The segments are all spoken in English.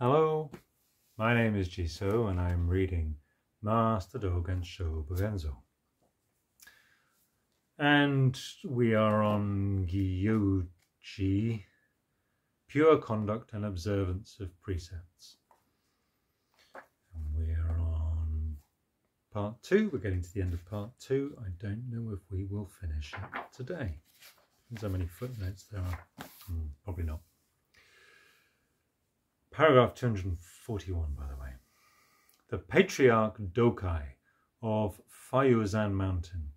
Hello, my name is Jiso and I'm reading Master Dōgen Shōbōgenzō. And we are on Gyoji, Pure Conduct and Observance of Precepts. And we're on part 2, we're getting to the end of part 2. I don't know if we will finish it today. Depends how many footnotes there are. Probably not. Paragraph 241, by the way. The patriarch Dōkai of Fuyuzan Mountain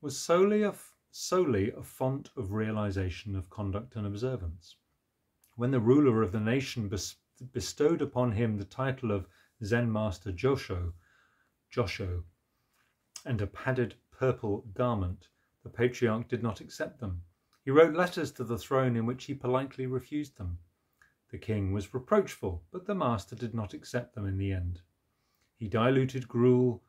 was solely a font of realization of conduct and observance. When the ruler of the nation bestowed upon him the title of Zen Master Josho, and a padded purple garment, the patriarch did not accept them. He wrote letters to the throne in which he politely refused them. The king was reproachful, but the master did not accept them in the end. His diluted gruel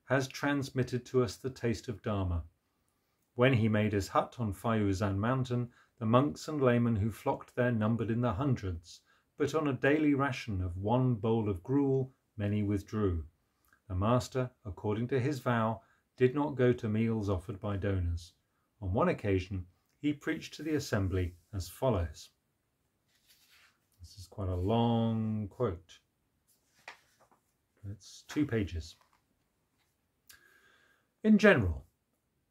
has transmitted to us the taste of Dharma. When he made his hut on Fuyuzan Mountain, the monks and laymen who flocked there numbered in the hundreds, but on a daily ration of 1 bowl of gruel, many withdrew. The master, according to his vow, did not go to meals offered by donors. On one occasion, he preached to the assembly as follows. This is quite a long quote. It's 2 pages. In general,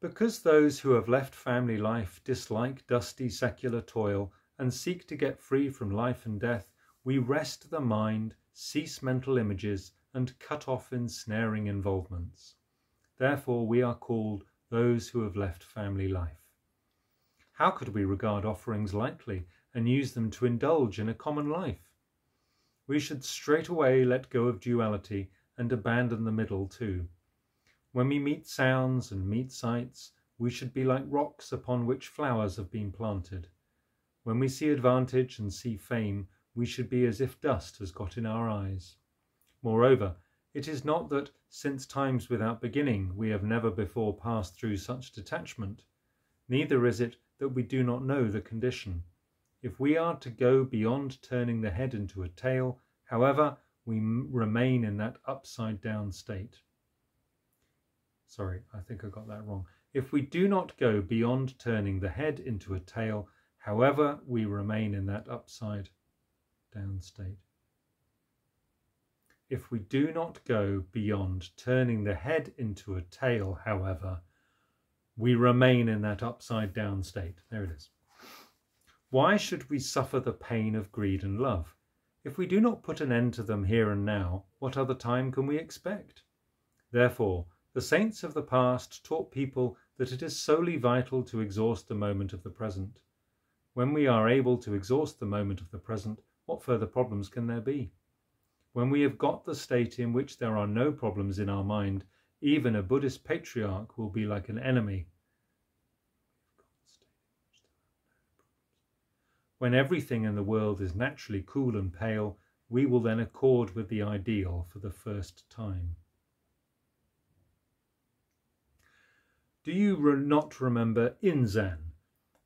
because those who have left family life dislike dusty secular toil and seek to get free from life and death, we rest the mind, cease mental images, and cut off ensnaring involvements. Therefore we are called those who have left family life. How could we regard offerings lightly and use them to indulge in a common life? We should straightway let go of duality and abandon the middle too. When we meet sounds and meet sights, we should be like rocks upon which flowers have been planted. When we see advantage and see fame, we should be as if dust has got in our eyes. Moreover, it is not that, since times without beginning, we have never before passed through such detachment. Neither is it that we do not know the condition. If we are to go beyond turning the head into a tail, however, we remain in that upside-down state. Sorry, I think I got that wrong. If we do not go beyond turning the head into a tail, however, we remain in that upside-down state. If we do not go beyond turning the head into a tail, however, we remain in that upside-down state. There it is. Why should we suffer the pain of greed and love? If we do not put an end to them here and now, what other time can we expect? Therefore, the saints of the past taught people that it is solely vital to exhaust the moment of the present. When we are able to exhaust the moment of the present, what further problems can there be? When we have got the state in which there are no problems in our mind, even a Buddhist patriarch will be like an enemy. When everything in the world is naturally cool and pale, we will then accord with the ideal for the first time. Do you not remember Inzan,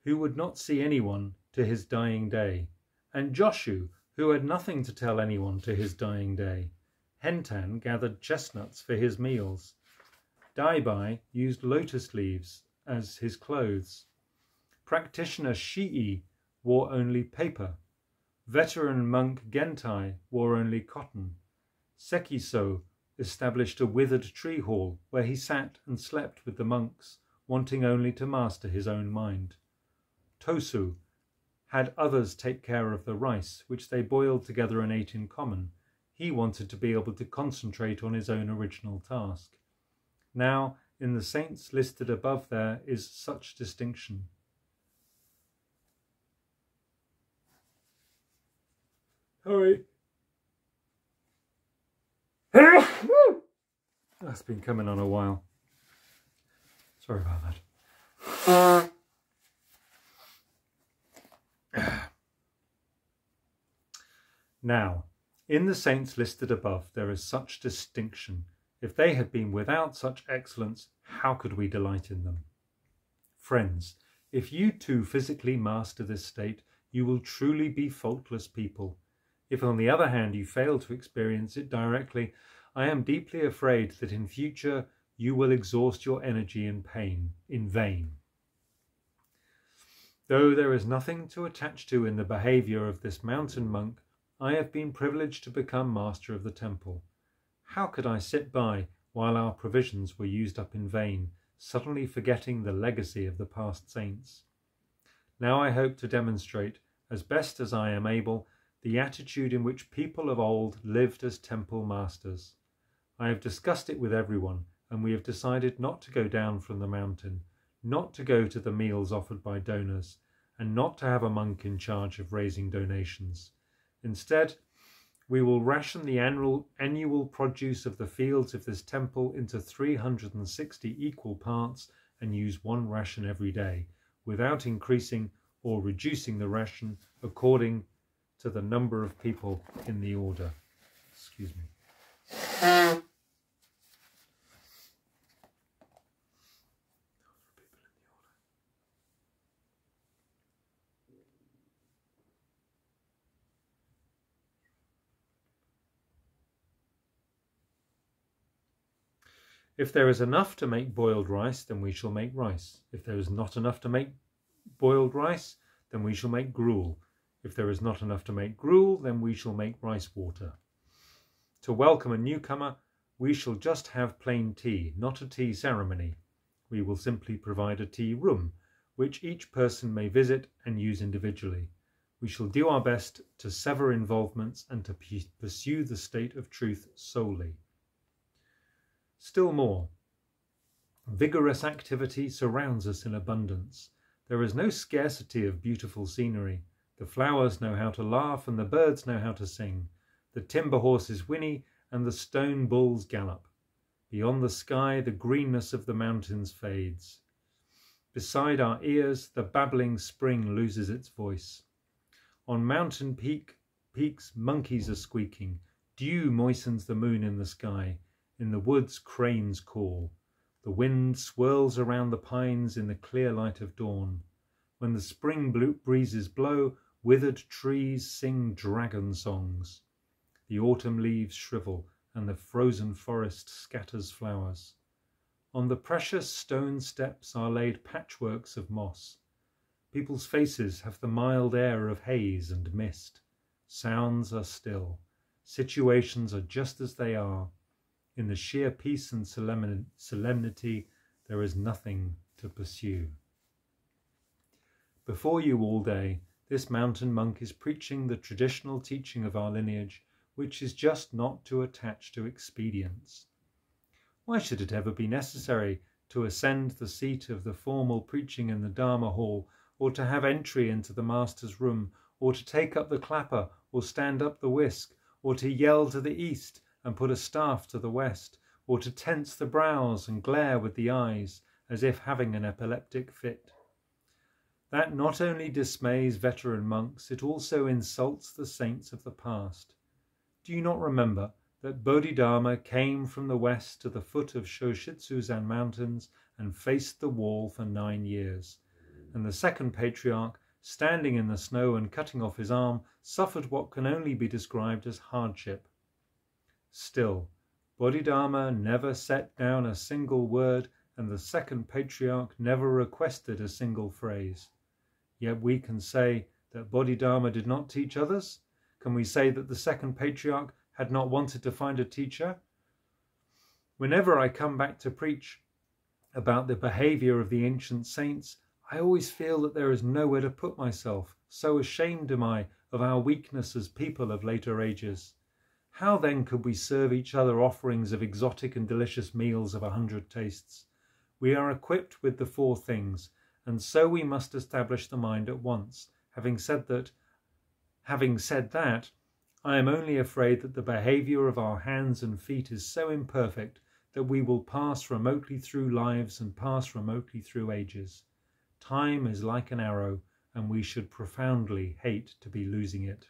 who would not see anyone to his dying day, and Joshu, who had nothing to tell anyone to his dying day? Hentan gathered chestnuts for his meals. Daibai used lotus leaves as his clothes. Practitioner Shii wore only paper. Veteran monk Gentai wore only cotton. Sekiso established a withered tree hall where he sat and slept with the monks, wanting only to master his own mind. Tosu had others take care of the rice, which they boiled together and ate in common. He wanted to be able to concentrate on his own original task. Now, in the saints listed above there is such distinction. Hurry! That's been coming on a while. Sorry about that. Now, in the saints listed above there is such distinction. If they had been without such excellence, how could we delight in them? Friends, if you too physically master this state, you will truly be faultless people. If on the other hand you fail to experience it directly, I am deeply afraid that in future you will exhaust your energy and pain in vain. Though there is nothing to attach to in the behavior of this mountain monk, I have been privileged to become master of the temple. How could I sit by while our provisions were used up in vain, suddenly forgetting the legacy of the past saints? Now I hope to demonstrate, as best as I am able, the attitude in which people of old lived as temple masters. I have discussed it with everyone, and we have decided not to go down from the mountain, not to go to the meals offered by donors, and not to have a monk in charge of raising donations. Instead, we will ration the annual produce of the fields of this temple into 360 equal parts and use one ration every day, without increasing or reducing the ration according to the number of people in the order. Excuse me. If there is enough to make boiled rice, then we shall make rice. If there is not enough to make boiled rice, then we shall make gruel. If there is not enough to make gruel, then we shall make rice water. To welcome a newcomer, we shall just have plain tea, not a tea ceremony. We will simply provide a tea room, which each person may visit and use individually. We shall do our best to sever involvements and to pursue the state of truth solely. Still more, vigorous activity surrounds us in abundance. There is no scarcity of beautiful scenery. The flowers know how to laugh and the birds know how to sing. The timber horses whinny and the stone bulls gallop. Beyond the sky, the greenness of the mountains fades. Beside our ears, the babbling spring loses its voice. On mountain peaks, monkeys are squeaking. Dew moistens the moon in the sky. In the woods, cranes call. The wind swirls around the pines in the clear light of dawn. When the spring breezes blow, withered trees sing dragon songs. The autumn leaves shrivel, and the frozen forest scatters flowers. On the precious stone steps are laid patchworks of moss. People's faces have the mild air of haze and mist. Sounds are still. Situations are just as they are. In the sheer peace and solemnity, there is nothing to pursue. Before you all day, this mountain monk is preaching the traditional teaching of our lineage, which is just not to attach to expedients. Why should it ever be necessary to ascend the seat of the formal preaching in the Dharma hall, or to have entry into the master's room, or to take up the clapper, or stand up the whisk, or to yell to the east, and put a staff to the west, or to tense the brows and glare with the eyes, as if having an epileptic fit? That not only dismays veteran monks, it also insults the saints of the past. Do you not remember that Bodhidharma came from the west to the foot of Shoshitsuzan mountains and faced the wall for 9 years, and the second patriarch, standing in the snow and cutting off his arm, suffered what can only be described as hardship? Still, Bodhidharma never set down a single word, and the second patriarch never requested a single phrase. Yet we can say that Bodhidharma did not teach others? Can we say that the second patriarch had not wanted to find a teacher? Whenever I come back to preach about the behavior of the ancient saints, I always feel that there is nowhere to put myself. So ashamed am I of our weakness as people of later ages. How then could we serve each other offerings of exotic and delicious meals of 100 tastes? We are equipped with the 4 things, and so we must establish the mind at once. Having said that, I am only afraid that the behavior of our hands and feet is so imperfect that we will pass remotely through lives and pass remotely through ages. Time is like an arrow, and we should profoundly hate to be losing it.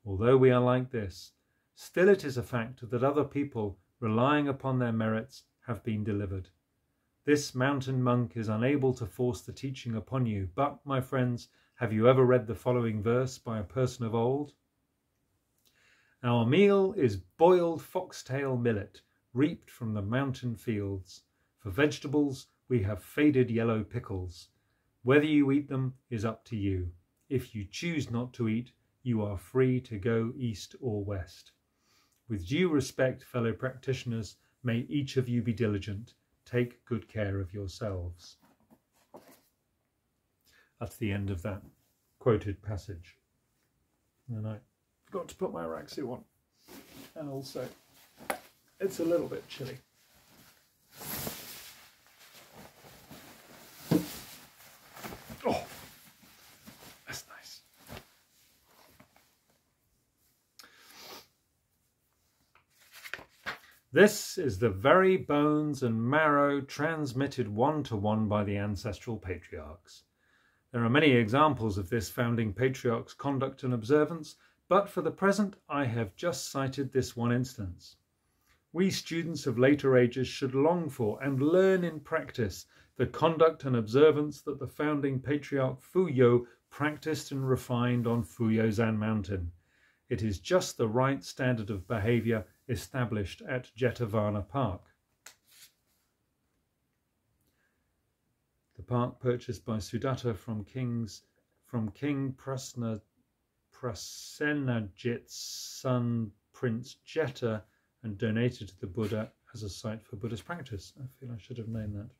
Although we are like this, still it is a fact that other people, relying upon their merits, have been delivered. This mountain monk is unable to force the teaching upon you, but, my friends, Have you ever read the following verse by a person of old? Our meal is boiled foxtail millet, reaped from the mountain fields. For vegetables, we have faded yellow pickles. Whether you eat them is up to you. If you choose not to eat, you are free to go east or west. With due respect, fellow practitioners, may each of you be diligent. Take good care of yourselves. That's the end of that quoted passage. And I forgot to put my racksuit on. And also, it's a little bit chilly. Oh, that's nice. This is the very bones and marrow transmitted one-to-one by the ancestral patriarchs. There are many examples of this founding patriarch's conduct and observance, but for the present I have just cited this one instance. We students of later ages should long for and learn in practice the conduct and observance that the founding patriarch Fuyo practiced and refined on Fuyōzan Mountain. It is just the right standard of behaviour established at Jetavana Park. The park purchased by Sudatta from King Prasenajit's son Prince Jeta and donated to the Buddha as a site for Buddhist practice. I feel I should have named that.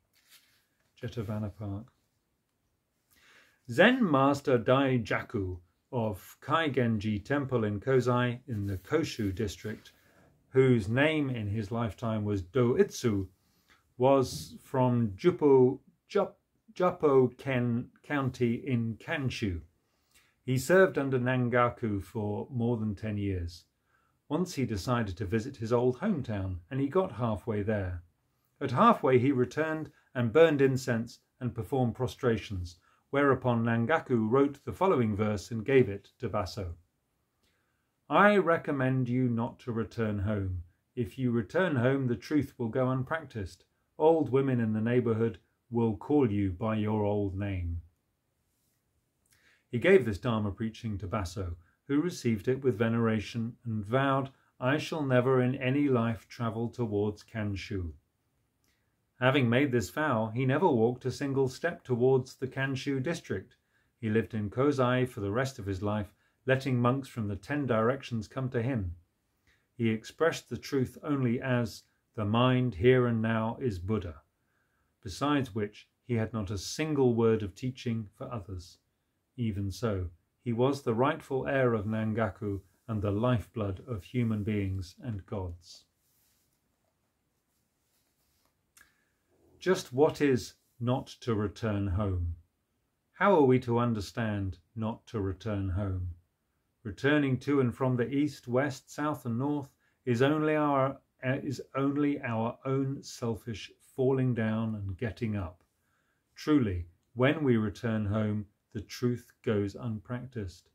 Jetavana Park. Zen Master Daijaku of Kaigenji Temple in Kozai in the Koshu district, whose name in his lifetime was Doitsu, was from Jōbōgenzō County in Kanshu. He served under Nangaku for more than 10 years. Once he decided to visit his old hometown, and he got halfway there. At halfway he returned and burned incense and performed prostrations, whereupon Nangaku wrote the following verse and gave it to Baso. I recommend you not to return home. If you return home, the truth will go unpracticed. Old women in the neighbourhood will call you by your old name. He gave this Dharma preaching to Baso, who received it with veneration and vowed, I shall never in any life travel towards Kanshu. Having made this vow, he never walked a single step towards the Kanshu district. He lived in Kozai for the rest of his life, letting monks from the 10 directions come to him. He expressed the truth only as, the mind here and now is Buddha. Besides which, he had not a single word of teaching for others. Even so, he was the rightful heir of Nangaku and the lifeblood of human beings and gods. Just what is not to return home? How are we to understand not to return home? Returning to and from the east, west, south and north is only our own selfish falling down and getting up. Truly, when we return home, the truth goes unpracticed.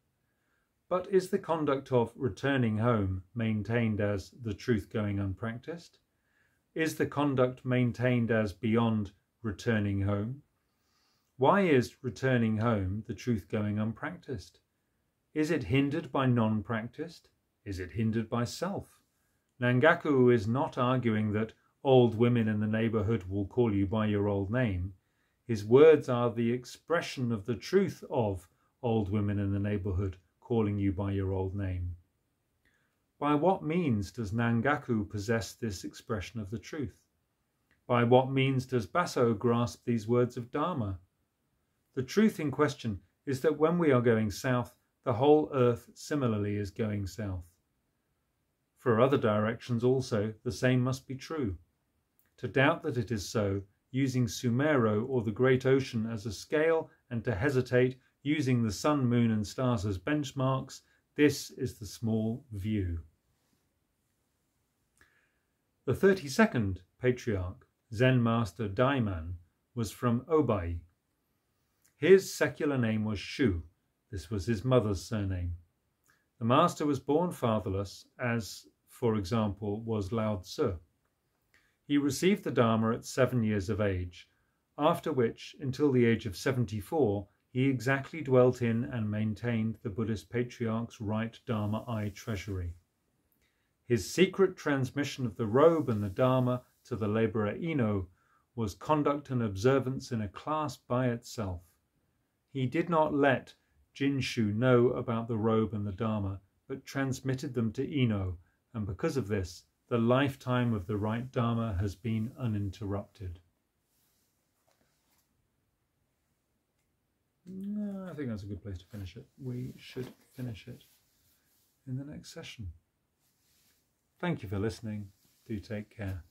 But is the conduct of returning home maintained as the truth going unpracticed? Is the conduct maintained as beyond returning home? Why is returning home the truth going unpracticed? Is it hindered by non-practiced? Is it hindered by self? Nangaku is not arguing that old women in the neighbourhood will call you by your old name. His words are the expression of the truth of old women in the neighbourhood calling you by your old name. By what means does Nangaku possess this expression of the truth? By what means does Baso grasp these words of Dharma? The truth in question is that when we are going south, the whole earth similarly is going south. For other directions also, the same must be true. To doubt that it is so, using Sumero or the great ocean as a scale, and to hesitate, using the sun, moon and stars as benchmarks, this is the small view. The 32nd patriarch, Zen Master Daiman, was from Obai. His secular name was Shu. This was his mother's surname. The master was born fatherless, as, for example, was Lao Tzu. He received the Dharma at 7 years of age, after which, until the age of 74, He exactly dwelt in and maintained the Buddhist patriarch's right Dharma eye treasury. His secret transmission of the robe and the Dharma to the labourer Ino was conduct and observance in a class by itself. He did not let Jinshu know about the robe and the Dharma, but transmitted them to Ino, and because of this, the lifetime of the right Dharma has been uninterrupted. I think that's a good place to finish it. We should finish it in the next session. Thank you for listening. Do take care.